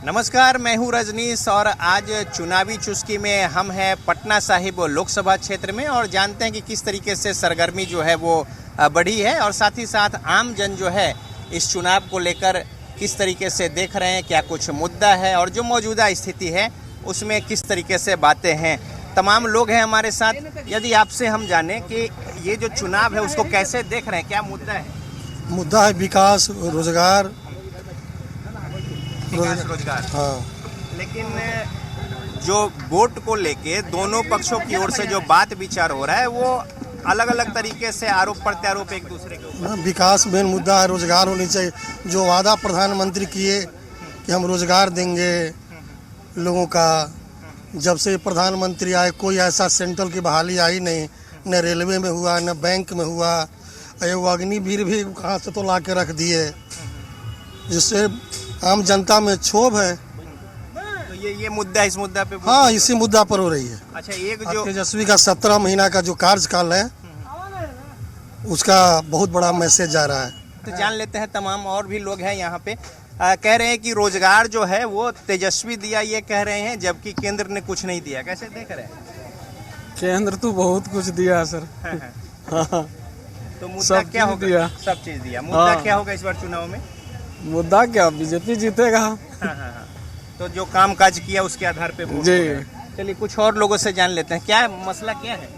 नमस्कार, मैं हूं रजनीश और आज चुनावी चुस्की में हम हैं पटना साहिब लोकसभा क्षेत्र में और जानते हैं कि किस तरीके से सरगर्मी जो है वो बढ़ी है और साथ ही साथ आम जन जो है इस चुनाव को लेकर किस तरीके से देख रहे हैं, क्या कुछ मुद्दा है और जो मौजूदा स्थिति है उसमें किस तरीके से बातें हैं। तमाम लोग हैं हमारे साथ। यदि आपसे हम जानें कि ये जो चुनाव है उसको कैसे देख रहे हैं, क्या मुद्दा है? मुद्दा है विकास, रोजगार। हाँ, लेकिन जो वोट को लेके दोनों पक्षों की ओर से जो बात विचार हो रहा है वो अलग अलग तरीके से आरोप प्रत्यारोप एक दूसरे के ऊपर। विकास मेन मुद्दा है, रोजगार होनी चाहिए। जो वादा प्रधानमंत्री किए कि हम रोजगार देंगे लोगों का, जब से प्रधानमंत्री आए कोई ऐसा सेंट्रल की बहाली आई नहीं, न रेलवे में हुआ न बैंक में हुआ। वो अग्निवीर भी कहाँ से तो ला के रख दिए, जिससे आम जनता में क्षोभ है। तो ये मुद्दा, इस मुद्दा पे हाँ, इसी मुद्दा पर हो रही है। अच्छा, एक जो तेजस्वी का 17 महीना का जो कार्यकाल है उसका बहुत बड़ा मैसेज जा रहा है। तो जान लेते हैं, तमाम और भी लोग हैं यहाँ पे। कह रहे हैं कि रोजगार जो है वो तेजस्वी दिया, ये कह रहे हैं, जबकि केंद्र ने कुछ नहीं दिया। कैसे देख रहे हैं? केंद्र तो बहुत कुछ दिया सर। हाँ। तो मुद्दा क्या होगा? सब चीज दिया। मुद्दा क्या होगा इस बार चुनाव में? मुद्दा क्या, बीजेपी जीतेगा। हाँ। तो जो काम काज किया उसके आधार पे वोट जी। चलिए कुछ और लोगों से जान लेते हैं, क्या मसला क्या है?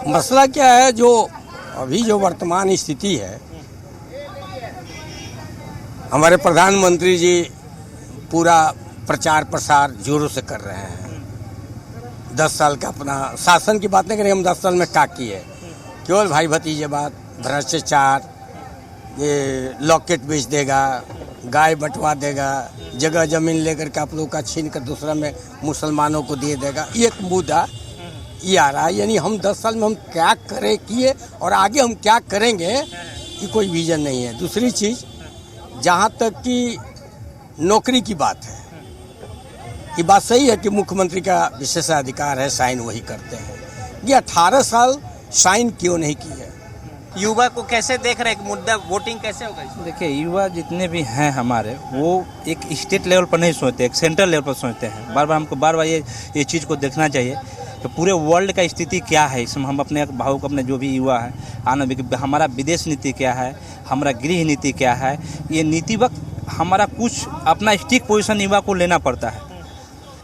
मसला क्या है, जो अभी जो वर्तमान स्थिति है, हमारे प्रधानमंत्री जी पूरा प्रचार प्रसार जोरों से कर रहे हैं। 10 साल का अपना शासन की बात नहीं करें, हम 10 साल में क्या किए, केवल भाई भतीजे बात, भ्रष्टाचार, ये लॉकेट बेच देगा, गाय बंटवा देगा, जगह जमीन लेकर के आप लोग का छीन कर दूसरा में मुसलमानों को दे देगा। एक मुद्दा ये आ रहा है, यानी हम 10 साल में हम क्या करे किए और आगे हम क्या करेंगे ये कोई विजन नहीं है। दूसरी चीज़, जहाँ तक कि नौकरी की बात है, ये बात सही है कि मुख्यमंत्री का विशेषाधिकार है, साइन वही करते हैं। ये 18 साल साइन क्यों नहीं की है? युवा को कैसे देख रहे हैं? मुद्दा वोटिंग कैसे होगा इसमें? देखिए, युवा जितने भी हैं हमारे, वो एक स्टेट लेवल पर नहीं सोचते, एक सेंट्रल लेवल पर सोचते हैं। हमको बार बार ये चीज़ को देखना चाहिए कि पूरे वर्ल्ड का स्थिति क्या है। इसमें हम अपने भावुक, अपने जो भी युवा है आना, हमारा विदेश नीति क्या है, हमारा गृह नीति क्या है, ये नीति वक्त हमारा कुछ अपना स्टिक पोजीशन युवा को लेना पड़ता है।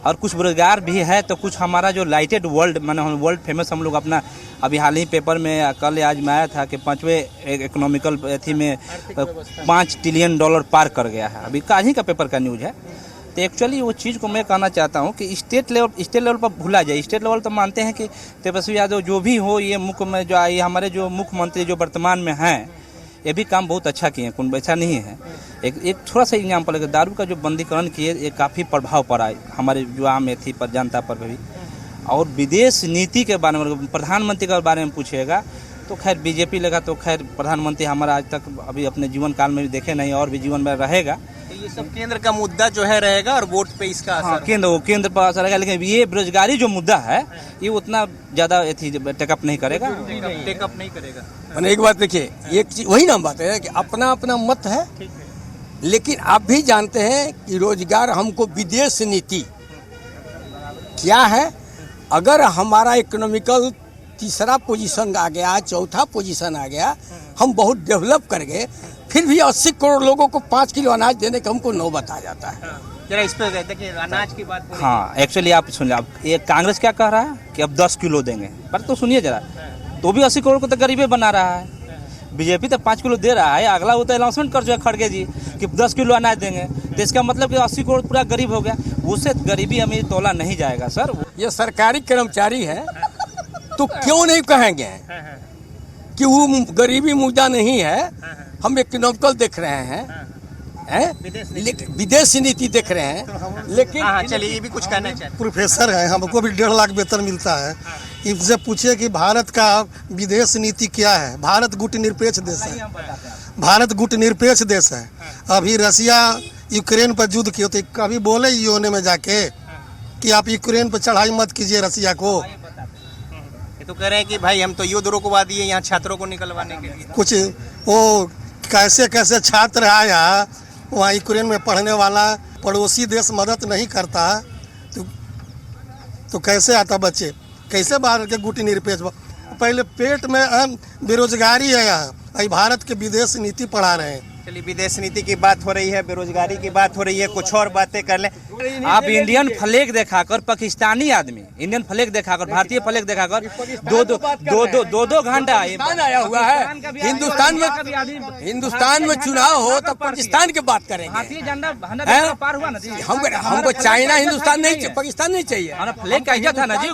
और कुछ बेरोजगार भी है, तो कुछ हमारा जो लाइटेड वर्ल्ड, माने वर्ल्ड फेमस हम लोग अपना, अभी हाल ही पेपर में कल आज में आया था कि 5वें इकोनॉमिकल थी में $5 ट्रिलियन पार कर गया है। अभी आज ही का पेपर का न्यूज़ है। तो एक्चुअली वो चीज़ को मैं कहना चाहता हूँ कि स्टेट लेवल पर भूला जाए। स्टेट लेवल तो मानते हैं कि तेजस्वी यादव जो भी हो, ये मुख्य में जो ये हमारे जो मुख्यमंत्री जो वर्तमान में हैं, ये भी काम बहुत अच्छा किए हैं, कोई ऐसा नहीं है। एक थोड़ा सा एग्जाम्पल है कि दारू का जो बंदीकरण किए, ये काफ़ी प्रभाव पड़ा हमारे जो आम एथी पर, जनता पर भी। और विदेश नीति के बारे में, प्रधानमंत्री के बारे में पूछिएगा तो खैर बीजेपी लगा, तो खैर प्रधानमंत्री हमारा आज तक अभी अपने जीवन काल में भी देखे नहीं, और भी जीवन में रहेगा। तो ये सब केंद्र का मुद्दा जो है रहेगा और वोट पे इसका असर। हाँ, केंद्र पर असर रहेगा, लेकिन ये बेरोजगारी जो मुद्दा है ये उतना ज़्यादा टेकअप नहीं करेगा। टेकअप नहीं करेगा। मैंने एक बात देखिए, एक चीज वही ना बात है कि अपना अपना मत है, लेकिन आप भी जानते हैं कि रोजगार, हमको विदेश नीति क्या है। अगर हमारा इकोनॉमिकल तीसरा पोजीशन आ गया, चौथा पोजीशन आ गया, हम बहुत डेवलप कर गए, फिर भी 80 करोड़ लोगों को 5 किलो अनाज देने का हमको नौबत आ जाता है। जरा इस पे देखिए, अनाज की बात। हाँ, एक्चुअली आप सुनिए, आप ये कांग्रेस क्या कह रहा है कि अब 10 किलो देंगे, पर तो सुनिए जरा, तो भी 80 करोड़ को तो गरीबी बना रहा है। बीजेपी तो 5 किलो दे रहा है, अगला वो तो अनाउंसमेंट कर जो है खड़गे जी कि 10 किलो अनाज देंगे, तो इसका मतलब कि 80 करोड़ पूरा गरीब हो गया। उससे गरीबी अमीर तोला नहीं जाएगा सर। ये सरकारी कर्मचारी है तो क्यों नहीं कहेंगे कि वो गरीबी मुद्दा नहीं है, हम इकोनॉमिकल देख रहे हैं, लेकिन विदेशी नीति देख रहे हैं। लेकिन चलिए, ये भी कुछ कहना चाहिए। प्रोफेसर है, हमको भी 1.5 लाख वेतन मिलता है। इनसे पूछिए कि भारत का विदेश नीति क्या है। भारत गुटनिरपेक्ष देश है, भारत गुटनिरपेक्ष देश है। अभी रसिया यूक्रेन पर युद्ध किए, तो कभी बोले यूएन में जाके कि आप यूक्रेन पर चढ़ाई मत कीजिए रसिया को। ये तो कह रहे हैं कि भाई हम तो युद्ध रुकवा दिए यहाँ छात्रों को निकलवाने के लिए। कुछ वो कैसे कैसे छात्र आया वहाँ यूक्रेन में पढ़ने वाला पड़ोसी देश मदद नहीं करता तो कैसे आता बच्चे, कैसे बाहर के गुटी निरपेक्ष। पहले पेट में बेरोजगारी है, यहाँ अभी भारत के विदेश नीति पढ़ा रहे हैं। चलिए, विदेश नीति की बात हो रही है, बेरोजगारी की बात हो रही है, कुछ और बातें कर लें। आप इंडियन फ्लैग दिखाकर पाकिस्तानी आदमी इंडियन फ्लैग दिखाकर भारतीय फ्लैग दिखाकर दो घंटा आया हुआ है। हिंदुस्तान में चुनाव हो तो पाकिस्तान की बात करेंगे। भारतीय झंडा पार हुआ ना जी। हमको चाइना हिंदुस्तान नहीं, पाकिस्तान नहीं चाहिए। हमारा फ्लैग का इज्जत था ना जी।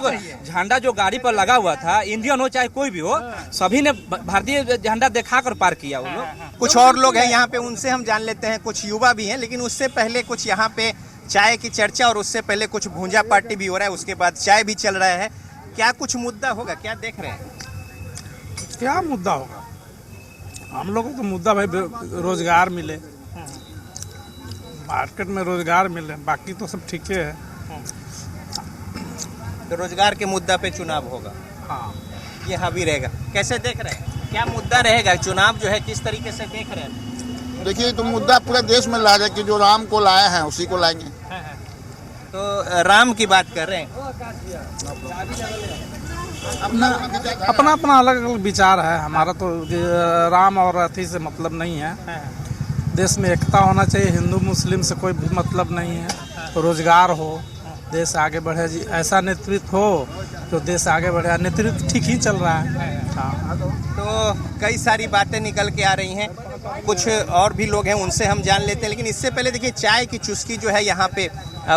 झंडा जो गाड़ी पर लगा हुआ था, इंडियन हो चाहे कोई भी हो, सभी ने भारतीय झंडा दिखाकर पार किया। वो लोग कुछ और लोग हैं यहाँ पे, उनसे हम जान लेते हैं। कुछ युवा भी हैं, लेकिन उससे पहले कुछ यहाँ पे चाय की चर्चा और उससे पहले कुछ भूंजा पार्टी भी हो रहा है, उसके बाद चाय भी चल रहा है। क्या कुछ मुद्दा होगा, क्या देख रहे हैं? क्या मुद्दा होगा? हम लोगों को मुद्दा भाई रोजगार मिले, मार्केट में रोजगार मिले, बाकी तो सब ठीक है। तो रोजगार के मुद्दा पे चुनाव होगा। हाँ, ये हावी रहेगा। कैसे देख रहे हैं, क्या मुद्दा रहेगा चुनाव जो है, किस तरीके से देख रहे हैं? देखिए, तो मुद्दा पूरे देश में ला रहे कि जो राम को लाए हैं उसी को लाएंगे। तो राम की बात कर रहे हैं। अपना अपना अलग अलग विचार है। हमारा तो राम और अथी से मतलब नहीं है। देश में एकता होना चाहिए, हिंदू मुस्लिम से कोई भी मतलब नहीं है। तो रोजगार हो, देश आगे बढ़े जी, ऐसा नेतृत्व हो तो देश आगे बढ़े। नेतृत्व ठीक ही चल रहा है। हाँ, तो कई सारी बातें निकल के आ रही हैं। कुछ और भी लोग हैं, उनसे हम जान लेते हैं। लेकिन इससे पहले देखिए, चाय की चुस्की जो है यहाँ पे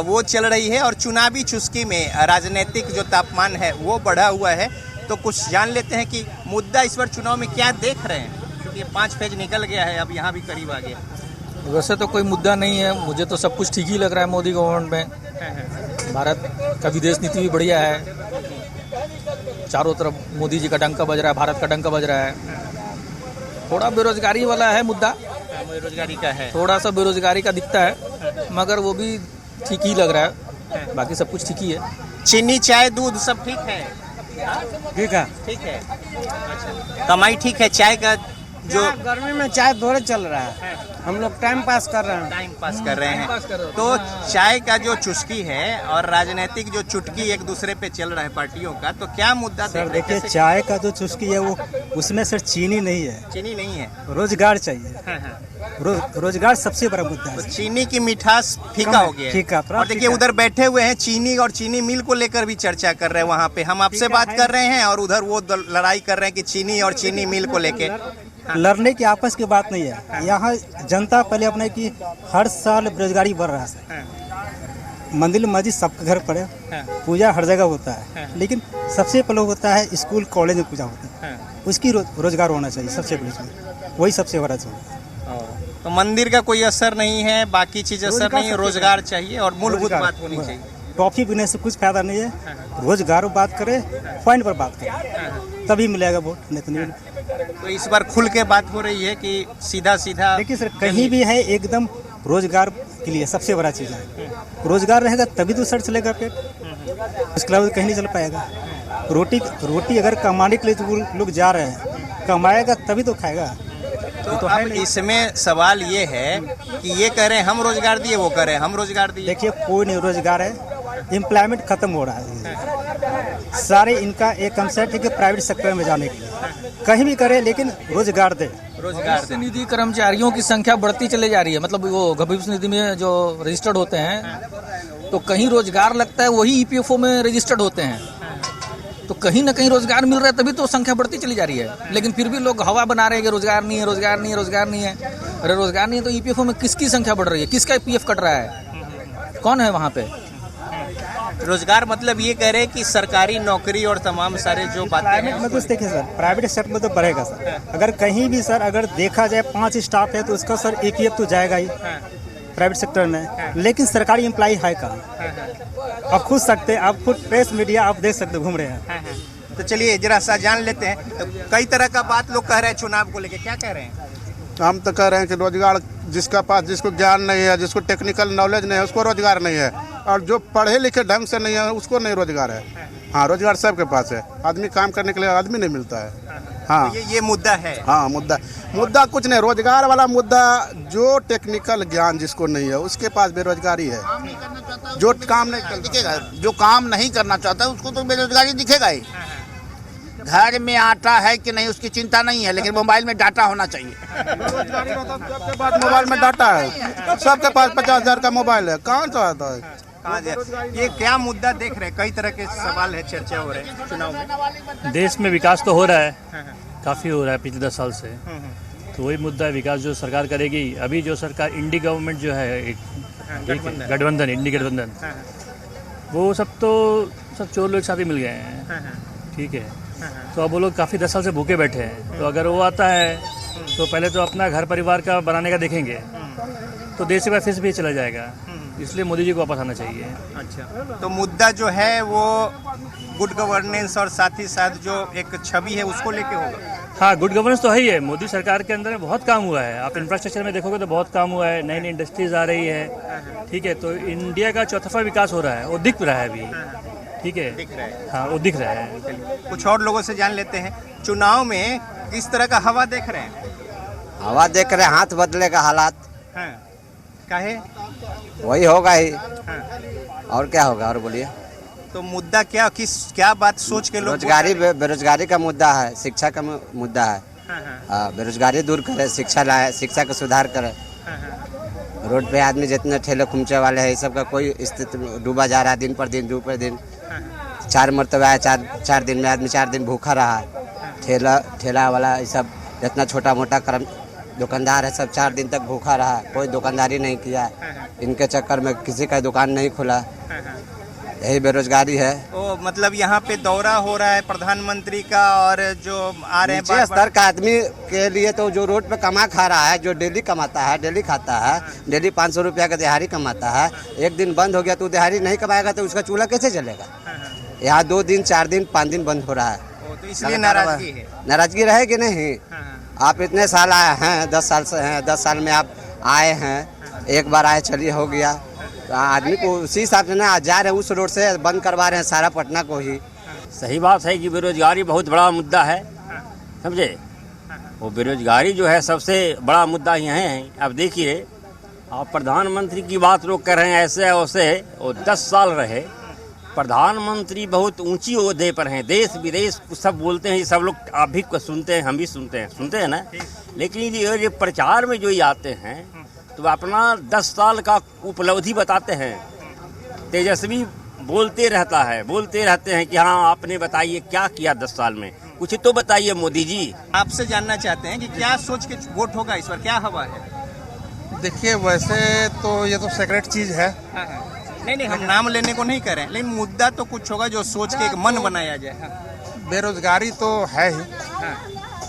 वो चल रही है और चुनावी चुस्की में राजनीतिक जो तापमान है वो बढ़ा हुआ है। तो कुछ जान लेते हैं कि मुद्दा इस बार चुनाव में क्या देख रहे हैं, क्योंकि 5 फेज निकल गया है, अब यहाँ भी करीब आ गया। वैसे तो कोई मुद्दा नहीं है, मुझे तो सब कुछ ठीक ही लग रहा है। मोदी गवर्नमेंट में भारत का विदेश नीति भी बढ़िया है। चारों तरफ मोदी जी का डंका बज रहा है, भारत का डंका बज रहा है। थोड़ा बेरोजगारी वाला है मुद्दा, बेरोजगारी का है, थोड़ा सा बेरोजगारी का दिखता है, मगर वो भी ठीक ही लग रहा है। बाकी सब कुछ ठीक ही है। चीनी चाय दूध सब ठीक है? ठीक है। ठीक है, अच्छा। कमाई ठीक है चाय का? जो गर्मी में चाय थोड़े चल रहा है, हम लोग टाइम पास कर रहे हैं। टाइम पास कर रहे हैं। तो चाय का जो चुस्की है और राजनीतिक जो चुटकी एक दूसरे पे चल रहा है पार्टियों का, तो क्या मुद्दा सर? देखिए, चाय का जो चुस्की है वो उसमें सर चीनी नहीं है, चीनी नहीं है, रोजगार चाहिए। रोजगार सबसे बड़ा मुद्दा है। तो चीनी की मिठास फीका हो गया है। फीका, और देखिए, उधर बैठे हुए हैं चीनी और चीनी मिल को लेकर भी चर्चा कर रहे हैं। वहाँ पे हम आपसे बात कर रहे हैं और उधर वो लड़ाई कर रहे हैं कि चीनी और चीनी मिल को लेकर। लड़ने की आपस की बात नहीं है। यहाँ जनता पहले अपने की हर साल बेरोजगारी बढ़ रहा है। मंदिर मस्जिद सबके घर पर है, पूजा हर जगह होता है, लेकिन सबसे पहले होता है स्कूल कॉलेज में पूजा होता है, उसकी रोजगार होना चाहिए सबसे पहले, वही सबसे बड़ा चाहिए। तो मंदिर का कोई असर नहीं है, बाकी चीज असर नहीं है, रोजगार चाहिए और मूलभूत बात होनी चाहिए। टॉफी पीने से कुछ फायदा नहीं है, रोजगार बात करें, पॉइंट पर बात करें, तभी मिलेगा वोट, नहीं तो नहीं। तो इस बार खुल के बात हो रही है कि सीधा सीधा। देखिए सर, कहीं भी है एकदम रोजगार के लिए सबसे बड़ा चीज़ है। रोजगार रहेगा तभी तो सर चलेगा पेट, इसके अलावा कहीं नहीं चल पाएगा। रोटी अगर कमाने के लिए जो लोग जा रहे हैं, कमाएगा तभी तो खाएगा। तो अब इसमें सवाल ये है कि ये कह रहे हैं हम रोजगार दिए, वो कह रहे हैं हम रोजगार दिए। देखिए, कोई नहीं रोजगार है, एम्प्लॉयमेंट खत्म हो रहा है। सारे इनका एक कंसेप्ट है कि प्राइवेट सेक्टर में जाने के लिए कहीं भी करे, लेकिन रोजगार दे। भविष्य निधि कर्मचारियों की संख्या बढ़ती चली जा रही है। मतलब वो भविष्य निधि में जो रजिस्टर्ड होते हैं, तो कहीं रोजगार लगता है, वही ईपीएफओ में रजिस्टर्ड होते हैं। तो कहीं ना कहीं रोजगार मिल रहा है, तभी तो संख्या बढ़ती चली जा रही है। लेकिन फिर भी लोग हवा बना रहे हैं कि रोजगार नहीं है, रोजगार नहीं है, रोजगार नहीं है। अरे रोजगार नहीं है तो ईपीएफओ में किसकी संख्या बढ़ रही है? किसका पीएफ कट रहा है? कौन है वहाँ पे? रोजगार मतलब ये कह रहे हैं कि सरकारी नौकरी और तमाम सारे जो बातें हैं। में तो देखिए सर, प्राइवेट सेक्टर में तो बढ़ेगा सर। अगर कहीं भी सर अगर देखा जाए 5 स्टाफ है तो उसका सर एक तो जाएगा ही प्राइवेट सेक्टर में, लेकिन सरकारी एम्प्लॉय है कहाँ? आप खुद सकते हैं, आप खुद प्रेस मीडिया आप देख सकते घूम रहे हैं। तो चलिए जरा सा जान लेते हैं। तो कई तरह का बात लोग कह रहे हैं चुनाव को लेके, क्या कह रहे हैं? हम तो कह रहे हैं कि रोजगार जिसका पास, जिसको ज्ञान नहीं है, जिसको टेक्निकल नॉलेज नहीं है, उसको रोजगार नहीं है। और जो पढ़े लिखे ढंग से नहीं है, उसको नहीं रोजगार है। हाँ, रोजगार सबके पास है। आदमी काम करने के लिए आदमी नहीं मिलता है। हाँ। तो ये मुद्दा है। हाँ, मुद्दा कुछ नहीं, रोजगार वाला मुद्दा। जो टेक्निकल ज्ञान जिसको नहीं है उसके पास बेरोजगारी है। जो काम नहीं कर दिखेगा, जो काम नहीं करना चाहता है उसको तो बेरोजगारी दिखेगा ही। घर में आटा है कि नहीं उसकी चिंता नहीं है, लेकिन मोबाइल में डाटा होना चाहिए। सबके पास मोबाइल में डाटा है, सबके पास 50,000 का मोबाइल है, कहाँ से आता है? कहाँ जाए? ये क्या मुद्दा देख रहे हैं? कई तरह के सवाल है, चर्चा हो रहे हैं चुनाव में। देश में विकास तो हो रहा है, काफ़ी हो रहा है पिछले 10 साल से। तो वही मुद्दा है, विकास जो सरकार करेगी। अभी जो सरकार इंडी गवर्नमेंट जो है, एक गठबंधन, इंडी गठबंधन, वो सब चोर लोग साथ ही मिल गए हैं। ठीक है, तो अब वो लोग काफ़ी 10 साल से भूखे बैठे हैं। तो अगर वो आता है तो पहले तो अपना घर परिवार का बनाने का देखेंगे, तो देश के बाद फिर भी चला जाएगा। इसलिए मोदी जी को वापस आना चाहिए। अच्छा, तो मुद्दा जो है वो गुड गवर्नेंस और साथ ही साथ जो एक छवि है उसको लेके होगा। हाँ, गुड गवर्नेंस तो है ही है। मोदी सरकार के अंदर बहुत काम हुआ है। आप इंफ्रास्ट्रक्चर में देखोगे तो बहुत काम हुआ है, नई नई इंडस्ट्रीज आ रही है। ठीक है, तो इंडिया का चौथाफा विकास हो रहा है, वो दिख रहा है अभी। ठीक है, दिख रहा है। हाँ, वो दिख रहा है। कुछ और लोगों से जान लेते हैं, चुनाव में किस तरह का हवा देख रहे हैं? हवा देख रहे, हाथ बदले का हालात काहे? वही होगा ही, हाँ। और क्या होगा? और बोलिए। तो मुद्दा क्या बात सोच के लोग रोजगारी, बेरोजगारी का मुद्दा है, शिक्षा का मुद्दा है। बेरोजगारी दूर करे, शिक्षा लाए, शिक्षा का सुधार करे। रोड पे आदमी जितने ठेले खुमचे वाले हैं, सब का कोई स्थिति डूबा जा रहा है, दिन पर दिन। 4 मरतबा है, 4 दिन में आदमी 4 दिन भूखा रहा। ठेला वाला ये सब जितना छोटा मोटा दुकानदार है, सब 4 दिन तक भूखा रहा, कोई दुकानदारी नहीं किया। इनके चक्कर में किसी का दुकान नहीं खुला। यही बेरोजगारी है। ओ, मतलब यहाँ पे दौरा हो रहा है प्रधानमंत्री का, और जो आ रहे हैं नीचे स्तर का आदमी के लिए तो जो रोड पे कमा खा रहा है, जो डेली कमाता है, डेली खाता है, डेली 500 रुपया का दिहाड़ी कमाता है, एक दिन बंद हो गया तो दिहाड़ी नहीं कमाएगा तो उसका चूल्हा कैसे चलेगा? यहाँ 2 दिन, 4 दिन, 5 दिन बंद हो रहा है। तो इसलिए नाराजगी है। नाराजगी रहेगी नहीं। आप इतने साल आए हैं, 10 साल से हैं, 10 साल में आप आए हैं, एक बार आए चलिए हो गया। तो आदमी को उसी हिसाब से ना जा रहे हैं, उस रोड से बंद करवा रहे हैं सारा पटना को ही। सही बात है कि बेरोजगारी बहुत बड़ा मुद्दा है, समझे। वो बेरोजगारी जो है सबसे बड़ा मुद्दा यहाँ है। अब देखिए, आप प्रधानमंत्री की बात लोग कर रहे हैं ऐसे वैसे, वो 10 साल रहे प्रधानमंत्री, बहुत ऊंची ओहदे पर हैं, देश विदेश सब बोलते हैं, सब लोग आप भी सुनते हैं, हम भी सुनते हैं ना। लेकिन ये प्रचार में जो ये आते हैं तो अपना 10 साल का उपलब्धि बताते हैं। तेजस्वी बोलते रहते हैं कि हाँ आपने बताइए क्या किया 10 साल में, कुछ तो बताइए मोदी जी। आपसे जानना चाहते हैं कि क्या सोच के वोट होगा इस बार, क्या हवा है? देखिए, वैसे तो ये तो सेक्रेट चीज़ है। नहीं, हम नाम लेने को नहीं करें, लेकिन मुद्दा तो कुछ होगा जो सोच के एक मन बनाया जाए। बेरोजगारी तो है ही,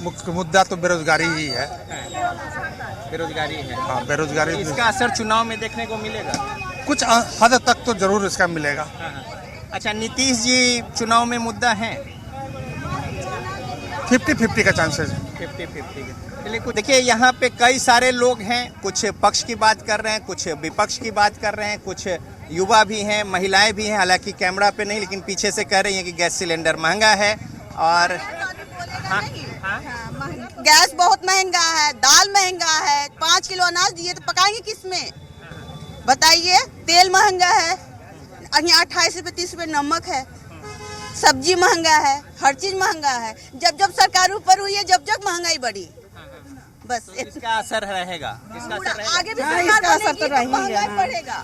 मुख्य मुद्दा तो बेरोजगारी ही है। बेरोजगारी है। हाँ, बेरोजगारी। इसका असर चुनाव में देखने को मिलेगा? कुछ हद तक तो जरूर इसका मिलेगा। अच्छा, नीतीश जी चुनाव में मुद्दा है? 50-50 का चांसेस है। 50-50 का। देखिए, यहाँ पे कई सारे लोग हैं, कुछ पक्ष की बात कर रहे हैं, कुछ विपक्ष की बात कर रहे हैं, कुछ युवा भी हैं, महिलाएं भी हैं, हालांकि कैमरा पे नहीं, लेकिन पीछे से कह रही हैं कि गैस सिलेंडर महंगा है। और गैस बहुत महंगा है, दाल महंगा है, 5 किलो अनाज दिए तो पकाएंगे किस में? बताइए। तेल महंगा है, यहाँ 28 रुपये 30 रुपये नमक है, सब्जी महंगा है, हर चीज महंगा है। जब सरकार ऊपर हुई है, जब महंगाई बढ़ी, बस इसका असर रहेगा। आगे भी सरकार बनेगी तो महंगाई बढ़ेगा।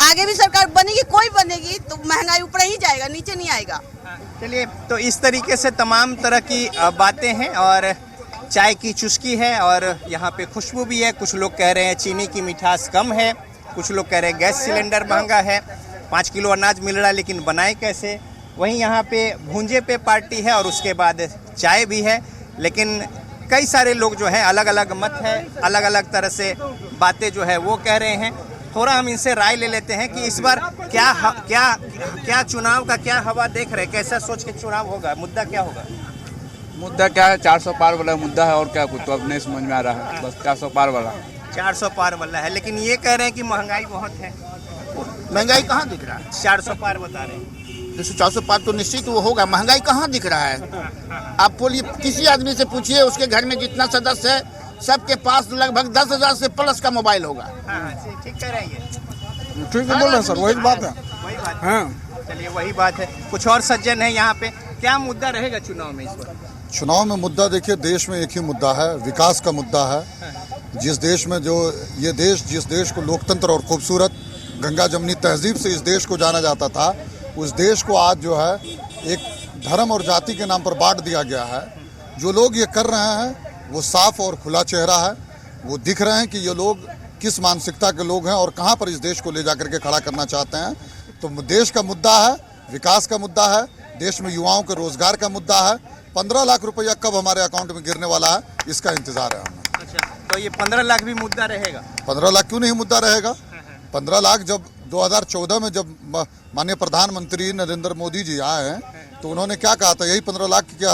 आगे भी सरकार बनेगी, कोई बनेगी तो महंगाई ऊपर ही जाएगा, नीचे नहीं आएगा। चलिए, तो इस तरीके से तमाम तरह की बातें हैं, और चाय की चुस्की है, और यहाँ पे खुशबू भी है। कुछ लोग कह रहे हैं चीनी की मिठास कम है, कुछ लोग कह रहे हैं गैस सिलेंडर महंगा है, 5 किलो अनाज मिल रहा है लेकिन बनाए कैसे। वहीं यहाँ पे भूंजे पे पार्टी है और उसके बाद चाय भी है, लेकिन कई सारे लोग जो हैं अलग अलग मत है, अलग अलग तरह से बातें जो है वो कह रहे हैं। थोड़ा हम इनसे राय ले लेते हैं कि इस बार क्या चुनाव का क्या हवा देख रहे हैं, कैसा सोच के चुनाव होगा, मुद्दा क्या होगा? मुद्दा क्या है? 400 पार वाला मुद्दा है, और क्या कुछ तो अब नहीं समझ में आ रहा है। बस 400 पार वाला 400 पार वाला है, लेकिन ये कह रहे हैं कि महंगाई बहुत है। महंगाई कहाँ दिख रहा है? 400 पार बता रहे हैं। 300-400 पार तो निश्चित वो होगा। महंगाई कहाँ दिख रहा है? आप बोलिए, किसी आदमी से पूछिए, उसके घर में जितना सदस्य है सबके पास लगभग 10,000 से प्लस का मोबाइल होगा। ठीक कह रहे हैं, ठीक है बोल रहे हैं सर, वही बात है। वही बात हाँ, चलिए वही बात है। कुछ और सज्जन है यहाँ पे, क्या मुद्दा रहेगा चुनाव में इस बार? चुनाव में मुद्दा देखिए, देश में एक ही मुद्दा है, विकास का मुद्दा है। जिस देश में जिस देश को लोकतंत्र और खूबसूरत गंगा जमनी तहजीब से इस देश को जाना जाता था, उस देश को आज जो है एक धर्म और जाति के नाम पर बांट दिया गया है। जो लोग ये कर रहे हैं वो साफ और खुला चेहरा है, वो दिख रहे हैं कि ये लोग किस मानसिकता के लोग हैं और कहाँ पर इस देश को ले जाकर के खड़ा करना चाहते हैं। तो देश का मुद्दा है, विकास का मुद्दा है, देश में युवाओं के रोजगार का मुद्दा है। 15 लाख रुपया कब हमारे अकाउंट में गिरने वाला है, इसका इंतजार है हमें। अच्छा, तो ये 15 लाख भी मुद्दा रहेगा? 15 लाख क्यों नहीं मुद्दा रहेगा? 15 लाख जब 2014 में जब माननीय प्रधानमंत्री नरेंद्र मोदी जी आए हैं तो उन्होंने क्या कहा था, यही 15 लाख के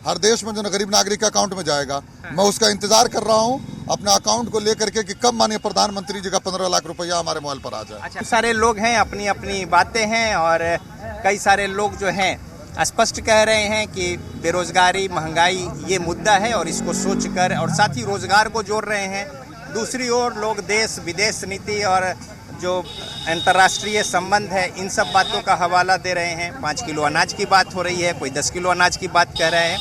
हर देश में जो गरीब नागरिक के अकाउंट में जाएगा। मैं उसका इंतजार कर रहा हूँ अपने अकाउंट को लेकर के कि कब माननीय प्रधानमंत्री जी का 15 लाख रुपया हमारे मोबाइल पर आ जाए। अच्छा, सारे लोग हैं, अपनी अपनी बातें हैं और कई सारे लोग जो हैं स्पष्ट कह रहे हैं कि बेरोजगारी, महंगाई ये मुद्दा है और इसको सोचकर, और साथ ही रोजगार को जोड़ रहे हैं। दूसरी ओर लोग देश विदेश नीति और जो अंतर्राष्ट्रीय संबंध है इन सब बातों का हवाला दे रहे हैं। 5 किलो अनाज की बात हो रही है, कोई 10 किलो अनाज की बात कह रहे हैं।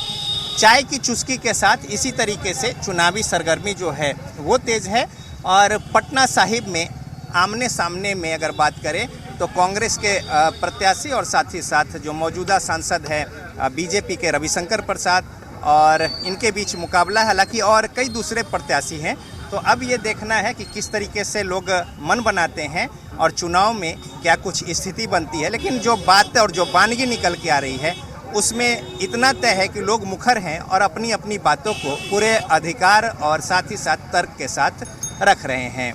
चाय की चुस्की के साथ इसी तरीके से चुनावी सरगर्मी जो है वो तेज़ है। और पटना साहिब में आमने सामने में अगर बात करें तो कांग्रेस के प्रत्याशी और साथ ही साथ जो मौजूदा सांसद है बीजेपी के रविशंकर प्रसाद, और इनके बीच मुकाबला है। हालांकि और कई दूसरे प्रत्याशी हैं, तो अब ये देखना है कि किस तरीके से लोग मन बनाते हैं और चुनाव में क्या कुछ स्थिति बनती है। लेकिन जो बात और जो वानगी निकल के आ रही है उसमें इतना तय है कि लोग मुखर हैं और अपनी अपनी बातों को पूरे अधिकार और साथ ही साथ तर्क के साथ रख रहे हैं।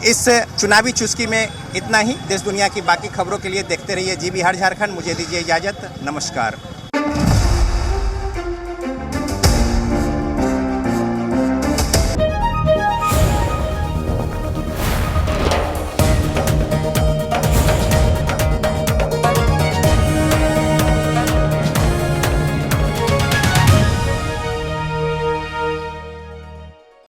इस चुनावी चुस्की में इतना ही। देश दुनिया की बाकी खबरों के लिए देखते रहिए जी बिहार झारखंड। मुझे दीजिए इजाज़त, नमस्कार।